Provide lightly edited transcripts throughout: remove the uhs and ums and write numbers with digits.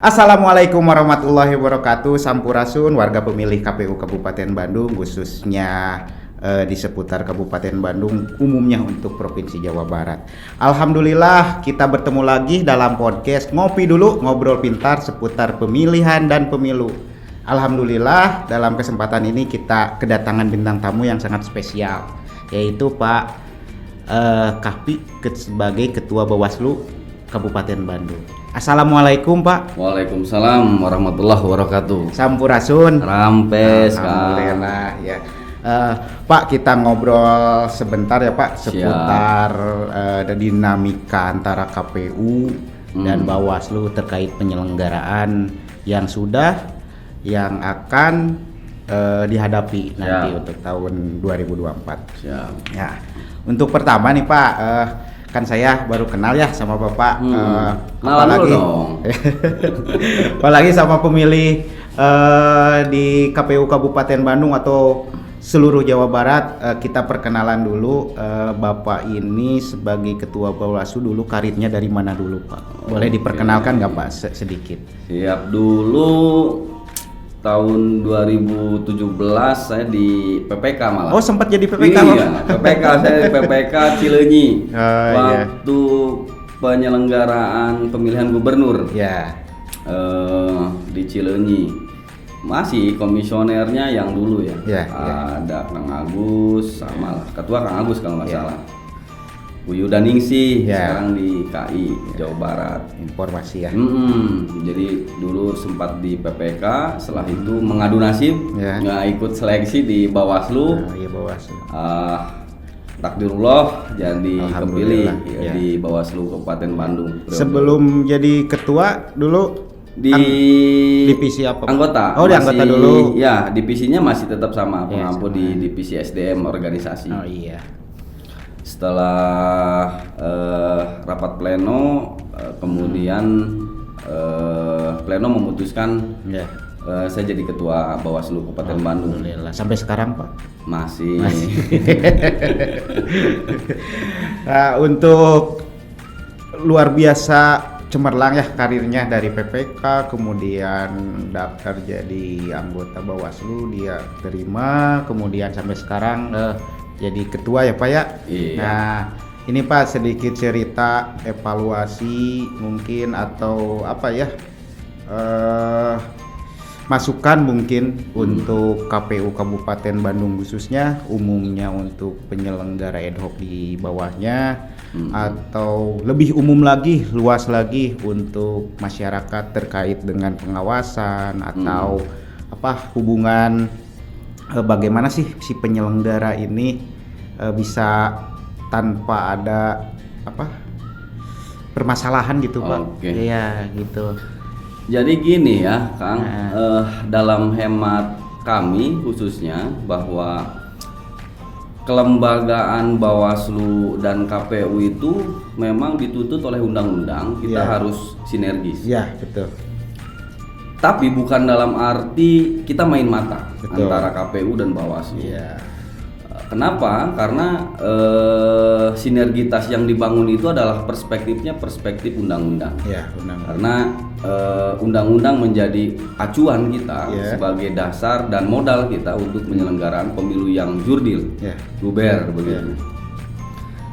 Assalamualaikum warahmatullahi wabarakatuh. Sampurasun warga pemilih KPU Kabupaten Bandung, khususnya di seputar Kabupaten Bandung, umumnya untuk Provinsi Jawa Barat. Alhamdulillah kita bertemu lagi dalam podcast Ngopi Dulu, Ngobrol Pintar seputar pemilihan dan pemilu. Alhamdulillah dalam kesempatan ini kita kedatangan bintang tamu yang sangat spesial, yaitu Pak Kahfi sebagai Ketua Bawaslu Kabupaten Bandung. Assalamualaikum Pak. Waalaikumsalam warahmatullahi wabarakatuh. Sampurasun. Rampes. Alhamdulillah ya. Pak, kita ngobrol sebentar ya Pak seputar dinamika antara KPU dan Bawaslu terkait penyelenggaraan yang sudah, yang akan dihadapi nanti untuk tahun 2024. Siap. Ya. Untuk pertama nih Pak, kan saya baru kenal ya sama Bapak, apalagi sama pemilih di KPU Kabupaten Bandung atau seluruh Jawa Barat. Kita perkenalan dulu, Bapak ini sebagai Ketua Bawaslu dulu karirnya dari mana dulu Pak? Boleh diperkenalkan nggak Pak sedikit? Siap. Dulu tahun 2017 saya di PPK malah. Oh, sempat jadi PPK? Iya, PPK saya di PPK Cileunyi. Waktu penyelenggaraan pemilihan gubernur. Ya. Di Cileunyi. Masih komisionernya yang dulu ya. Ada Kang Agus sama lah. Ketua Kang Agus kalau nggak salah. Buyu Daningsih sekarang di KI Jawa Barat. Informasi ya. Jadi dulu sempat di PPK, setelah itu mengadu nasib, nggak ikut seleksi di Bawaslu. Iya Bawaslu. Takdirullah jadi kepilih di Bawaslu Kabupaten Bandung. Sebelum jadi ketua dulu di divisi apa? Anggota. Oh, di anggota dulu. Ya, divisinya masih tetap sama, pengampu di divisi SDM organisasi. Oh iya. Setelah rapat pleno, kemudian pleno memutuskan saya jadi ketua Bawaslu Kabupaten Bandung. Sampai sekarang Pak? Masih. Nah, untuk luar biasa cemerlang ya karirnya dari PPK, kemudian daftar jadi anggota Bawaslu, dia terima, kemudian sampai sekarang jadi ketua ya Pak ya. Iya. Nah ini Pak sedikit cerita evaluasi mungkin atau apa ya, masukan mungkin untuk KPU Kabupaten Bandung khususnya, umumnya untuk penyelenggara ad hoc di bawahnya, atau lebih umum lagi, luas lagi untuk masyarakat terkait dengan pengawasan atau apa hubungan, bagaimana sih si penyelenggara ini bisa tanpa ada apa permasalahan gitu Pak. Iya gitu. Jadi gini ya Kang, dalam hemat kami khususnya bahwa kelembagaan Bawaslu dan KPU itu memang dituntut oleh undang-undang, kita harus sinergis. Iya betul. Tapi bukan dalam arti kita main mata antara KPU dan Bawaslu. Kenapa? Karena sinergitas yang dibangun itu adalah perspektifnya perspektif undang-undang. Karena undang-undang menjadi acuan kita sebagai dasar dan modal kita untuk penyelenggaraan pemilu yang jurdil, luber begitu.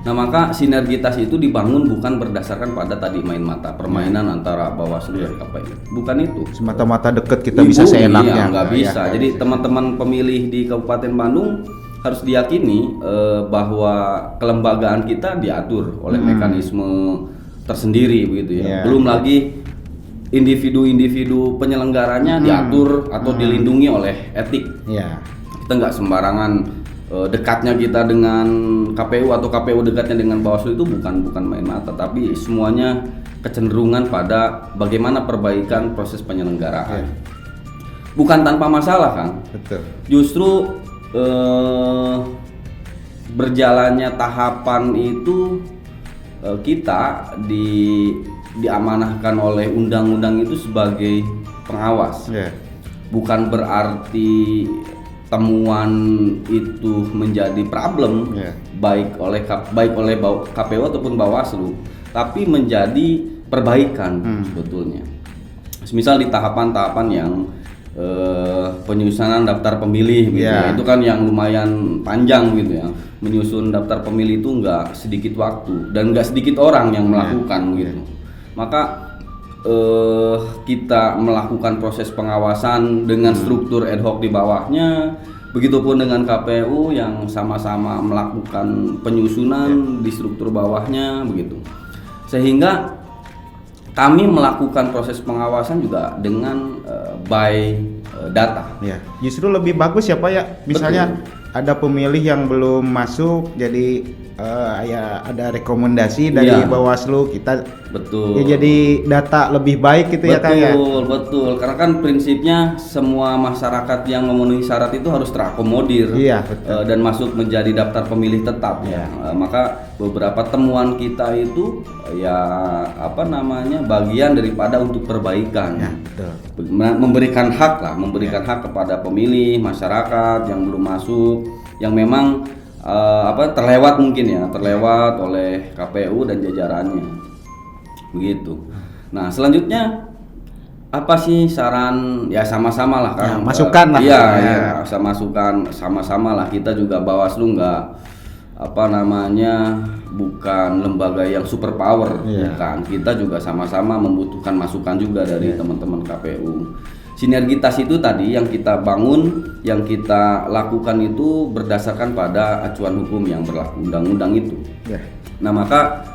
Nah maka sinergitas itu dibangun bukan berdasarkan pada tadi main mata, permainan antara Bawaslu dan KPU. Bukan itu. Semata-mata deket kita bisa seenaknya. Nggak bisa. Jadi teman-teman pemilih di Kabupaten Bandung harus diyakini bahwa kelembagaan kita diatur oleh mekanisme tersendiri begitu ya. Belum lagi individu-individu penyelenggaranya diatur atau dilindungi oleh etik. Kita nggak sembarangan dekatnya kita dengan KPU atau KPU dekatnya dengan Bawaslu itu bukan main mata, tapi semuanya kecenderungan pada bagaimana perbaikan proses penyelenggaraan. Bukan tanpa masalah kan? Betul. Justru berjalannya tahapan itu kita diamanahkan oleh undang-undang itu sebagai pengawas. Bukan berarti temuan itu menjadi problem baik oleh KPU ataupun Bawaslu, tapi menjadi perbaikan sebetulnya. Semisal di tahapan-tahapan yang penyusunan daftar pemilih gitu ya. Itu kan yang lumayan panjang gitu ya. Menyusun daftar pemilih itu nggak sedikit waktu dan nggak sedikit orang yang melakukan gitu. Maka kita melakukan proses pengawasan dengan struktur ad hoc di bawahnya. Begitupun dengan KPU yang sama-sama melakukan penyusunan di struktur bawahnya begitu. Sehingga kami melakukan proses pengawasan juga dengan by data. Ya, justru lebih bagus ya Pak ya. Misalnya ada pemilih yang belum masuk, jadi ya ada rekomendasi dari Bawaslu, kita ya jadi data lebih baik gitu ya Kak ya. Betul. Karena kan prinsipnya semua masyarakat yang memenuhi syarat itu harus terakomodir dan masuk menjadi daftar pemilih tetap ya. Maka beberapa temuan kita itu ya bagian daripada untuk perbaikan. Ya, betul. Memberikan hak kepada pemilih, masyarakat yang belum masuk, yang memang terlewat oleh KPU dan jajarannya begitu. Nah selanjutnya apa sih saran ya, sama-sama lah kan, masukan lah masukan sama-sama lah. Kita juga Bawaslu nggak bukan lembaga yang super power kan, kita juga sama-sama membutuhkan masukan juga dari teman-teman KPU. Sinergitas itu tadi yang kita bangun, yang kita lakukan itu berdasarkan pada acuan hukum yang berlaku, undang-undang itu. Nah maka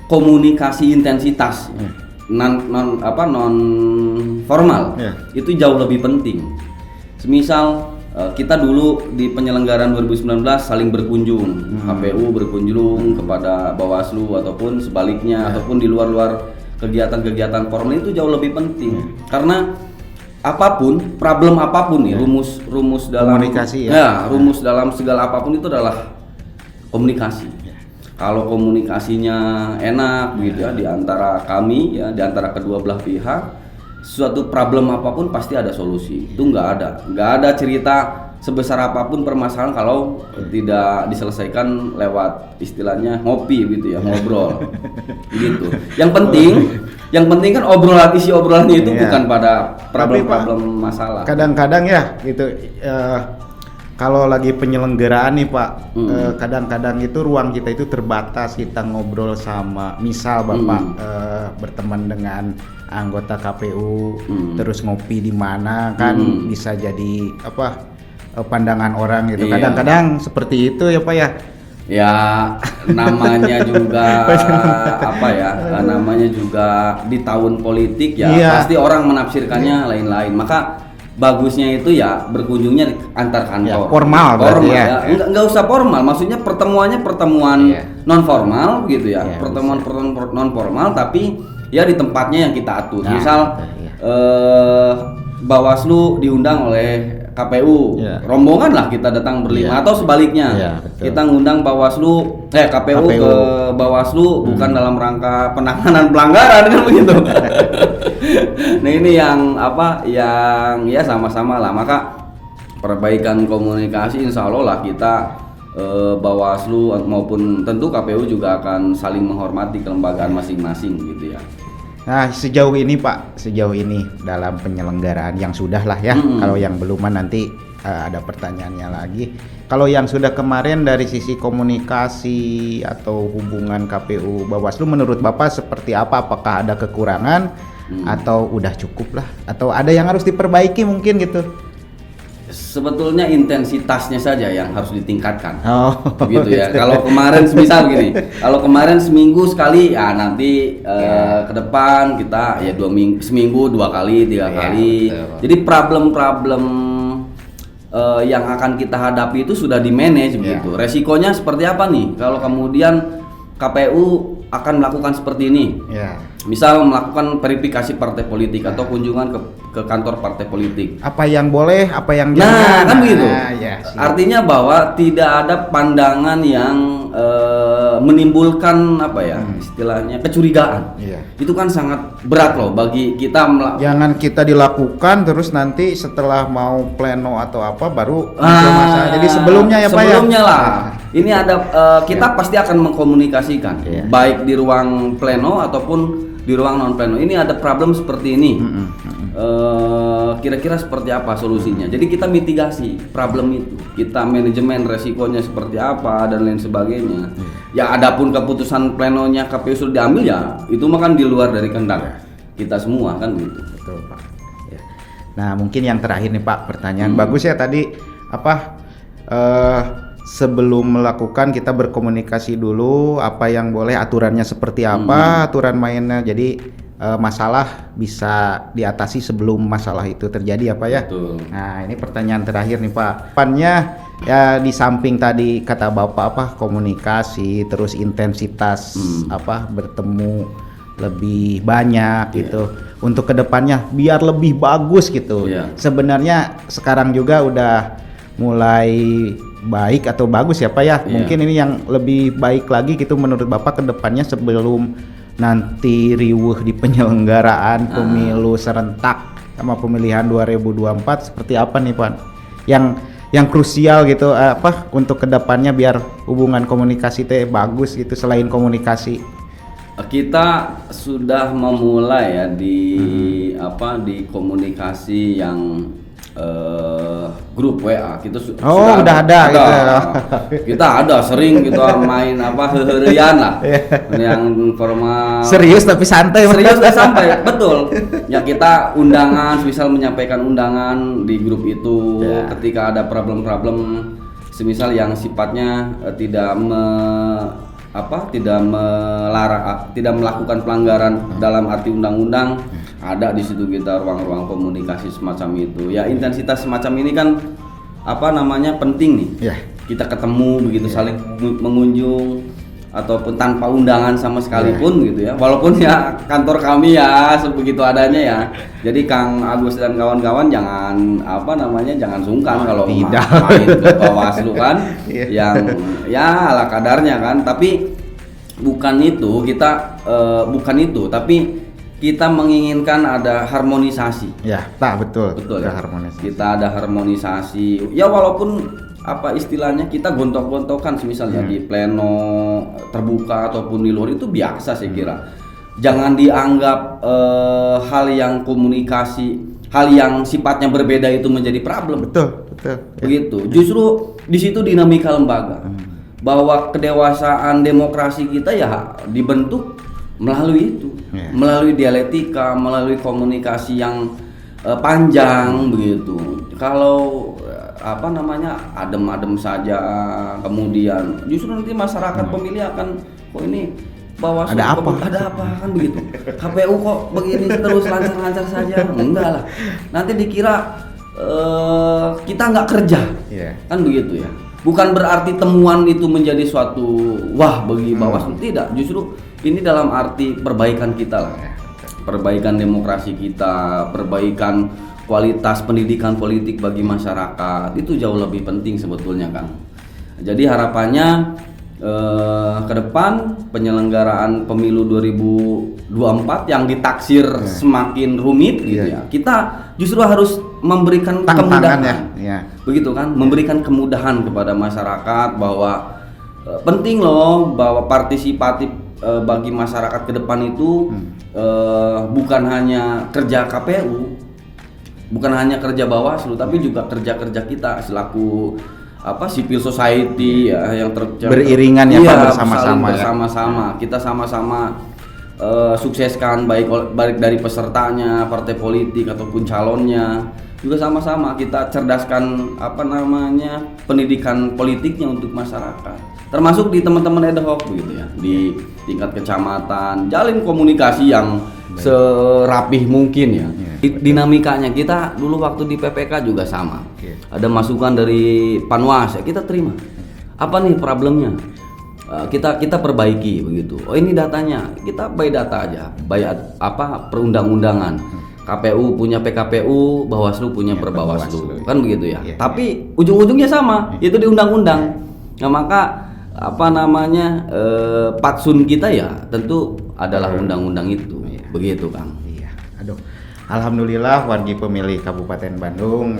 komunikasi intensitas non formal itu jauh lebih penting. Semisal kita dulu di penyelenggaraan 2019 saling berkunjung, KPU berkunjung kepada Bawaslu ataupun sebaliknya, ataupun di luar-luar kegiatan-kegiatan formal itu jauh lebih penting. Karena problem apapun nih, rumus dalam komunikasi rumus dalam segala apapun itu adalah komunikasi. Kalau komunikasinya enak gitu ya di antara kami ya, di antara kedua belah pihak, suatu problem apapun pasti ada solusi. Itu nggak ada cerita sebesar apapun permasalahan kalau tidak diselesaikan lewat istilahnya ngopi gitu ya, ngobrol gitu. Yang penting kan isi obrolannya itu bukan pada problem masalah. Kadang-kadang ya gitu kalau lagi penyelenggaraan nih Pak, kadang-kadang itu ruang kita itu terbatas, kita ngobrol sama misal Bapak berteman dengan anggota KPU terus ngopi di mana kan bisa jadi pandangan orang gitu. Kadang-kadang seperti itu ya Pak ya. Ya namanya juga namanya juga di tahun politik ya, pasti orang menafsirkannya lain-lain. Maka bagusnya itu ya berkunjungnya antar kantor. Formal ya. Enggak usah formal, maksudnya pertemuan non formal gitu ya. Pertemuan non formal tapi ya di tempatnya yang kita atur. Misal Bawaslu diundang oleh KPU, rombongan lah kita datang berlima atau sebaliknya. Kita ngundang KPU ke Bawaslu bukan dalam rangka penanganan pelanggaran kan begitu. Nah ini yang ya sama-sama lah. Maka perbaikan komunikasi insya Allah lah kita Bawaslu maupun tentu KPU juga akan saling menghormati kelembagaan masing-masing gitu ya. Nah sejauh ini dalam penyelenggaraan yang sudah lah ya, kalau yang belum nanti ada pertanyaannya lagi. Kalau yang sudah kemarin dari sisi komunikasi atau hubungan KPU Bawaslu menurut Bapak seperti apa? Apakah ada kekurangan atau udah cukup lah? Atau ada yang harus diperbaiki mungkin gitu? Sebetulnya intensitasnya saja yang harus ditingkatkan, gitu ya. Kalau kemarin semisal gini, kalau kemarin seminggu sekali, ya nanti ke depan kita ya seminggu 2 kali, 3 kali. Betul. Jadi problem-problem yang akan kita hadapi itu sudah di manage begitu. Resikonya seperti apa nih? Kalau kemudian KPU akan melakukan seperti ini. Misal melakukan verifikasi partai politik atau kunjungan ke kantor partai politik. Apa yang boleh, apa yang jangan. Nah, kan begitu. Artinya bahwa tidak ada pandangan yang menimbulkan istilahnya kecurigaan. Itu kan sangat berat loh bagi kita. Jangan kita dilakukan terus nanti setelah mau pleno atau apa baru masalah. Jadi sebelumnya ya Pak ya. Sebelumnya lah. Ini ada kita pasti akan mengkomunikasikan baik di ruang pleno ataupun di ruang non pleno ini ada problem seperti ini. Kira-kira seperti apa solusinya? Jadi kita mitigasi problem itu, kita manajemen resikonya seperti apa dan lain sebagainya. Ya adapun keputusan plenonya KPU sudah diambil ya itu mah kan di luar dari kehendak kita semua kan gitu. Betul Pak. Ya. Nah mungkin yang terakhir nih Pak, pertanyaan bagus ya tadi apa? Sebelum melakukan kita berkomunikasi dulu apa yang boleh, aturannya seperti apa, aturan mainnya, jadi masalah bisa diatasi sebelum masalah itu terjadi apa ya. Betul. Nah ini pertanyaan terakhir nih Pak, depannya ya di samping tadi kata Bapak apa komunikasi terus intensitas apa bertemu lebih banyak gitu untuk kedepannya biar lebih bagus gitu. Sebenarnya sekarang juga udah mulai baik atau bagus ya Pak ya. Mungkin ini yang lebih baik lagi gitu menurut Bapak kedepannya sebelum nanti riuh di penyelenggaraan pemilu serentak sama pemilihan 2024 seperti apa nih Pak? Yang krusial gitu apa untuk kedepannya biar hubungan komunikasi teh bagus gitu selain komunikasi. Kita sudah memulai ya di komunikasi yang grup WA kita udah ada. Gitu. Kita ada sering kita main heherean lah yang formal serius tapi santai sampai betul ya kita undangan misal menyampaikan undangan di grup itu ketika ada problem-problem semisal yang sifatnya tidak melakukan pelanggaran dalam arti undang-undang, ada di situ kita ruang-ruang komunikasi semacam itu. Ya intensitas semacam ini kan penting nih. Kita ketemu begitu saling mengunjung ataupun tanpa undangan sama sekalipun gitu ya. Walaupun ya kantor kami ya sebegitu adanya ya. Jadi Kang Agus dan kawan-kawan jangan jangan sungkan kalau main ke Bawaslu kan yang ya ala kadarnya kan. Tapi bukan itu tapi kita menginginkan ada harmonisasi. Ya, betul ya. Harmonisasi. Kita ada harmonisasi. Ya walaupun istilahnya kita gontok-gontokan misalnya di pleno terbuka ataupun di luar itu biasa saya kira. Jangan dianggap hal yang sifatnya berbeda itu menjadi problem. Betul. Begitu. Justru di situ dinamika lembaga. Bahwa kedewasaan demokrasi kita ya dibentuk melalui itu. Melalui dialektika, melalui komunikasi yang panjang begitu. Kalau adem-adem saja kemudian justru nanti masyarakat pemilih akan ini Bawaslu ada apa kan begitu. KPU kok begini terus lancar-lancar saja. Enggak lah. Nanti dikira kita nggak kerja. Kan begitu ya. Bukan berarti temuan itu menjadi suatu bagi Bawaslu, tidak. Justru ini dalam arti perbaikan kita lah. Perbaikan demokrasi kita, perbaikan kualitas pendidikan politik bagi masyarakat. Itu jauh lebih penting sebetulnya Kang. Jadi harapannya ke depan penyelenggaraan pemilu 2024 yang ditaksir semakin rumit gitu ya. Kita justru harus memberikan kemudahan. Begitu kan? Memberikan kemudahan kepada masyarakat bahwa penting loh bahwa partisipatif bagi masyarakat ke depan itu bukan hanya kerja KPU, bukan hanya kerja Bawaslu, tapi juga kerja-kerja kita selaku civil society ya yang beriringan ya Pak, bersama-sama. Kita sama-sama sukseskan baik dari pesertanya, partai politik ataupun calonnya. Juga sama-sama kita cerdaskan pendidikan politiknya untuk masyarakat. Termasuk di teman-teman ad hoc begitu ya, di tingkat kecamatan, jalin komunikasi yang serapih mungkin ya. Dinamikanya kita dulu waktu di PPK juga sama. Ada masukan dari Panwas ya kita terima. Apa nih problemnya? Kita perbaiki begitu. Oh ini datanya, kita by data aja, by perundang-undangan. KPU punya PKPU, Bawaslu punya Perbawaslu, kan begitu ya. Tapi ujung-ujungnya sama, itu di undang-undang. Nah maka patsun kita ya tentu adalah undang-undang itu, begitu Kang. Alhamdulillah wargi pemilih Kabupaten Bandung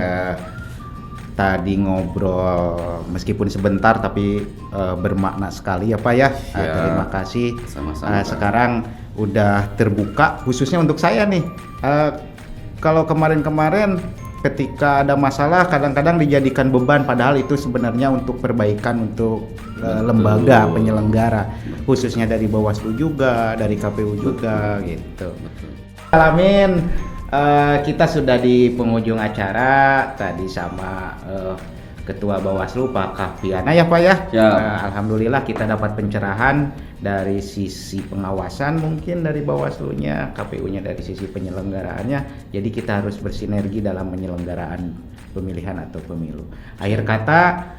tadi ngobrol meskipun sebentar tapi bermakna sekali ya Pak ya. Terima kasih. Sama-sama. Sekarang udah terbuka, khususnya untuk saya nih. Kalau kemarin-kemarin ketika ada masalah kadang-kadang dijadikan beban, padahal itu sebenarnya untuk perbaikan untuk lembaga penyelenggara, khususnya dari Bawaslu juga, dari KPU juga gitu. Alamin, kita sudah di penghujung acara tadi sama Ketua Bawaslu Pak Kahviana ya Pak ya. Alhamdulillah kita dapat pencerahan dari sisi pengawasan mungkin dari Bawaslunya, KPU-nya dari sisi penyelenggaraannya. Jadi kita harus bersinergi dalam penyelenggaraan pemilihan atau pemilu. Akhir kata,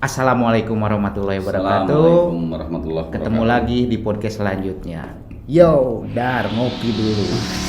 Assalamualaikum warahmatullahi wabarakatuh. Assalamualaikum warahmatullahi wabarakatuh. Ketemu lagi di podcast selanjutnya. Yo, dar ngopi dulu.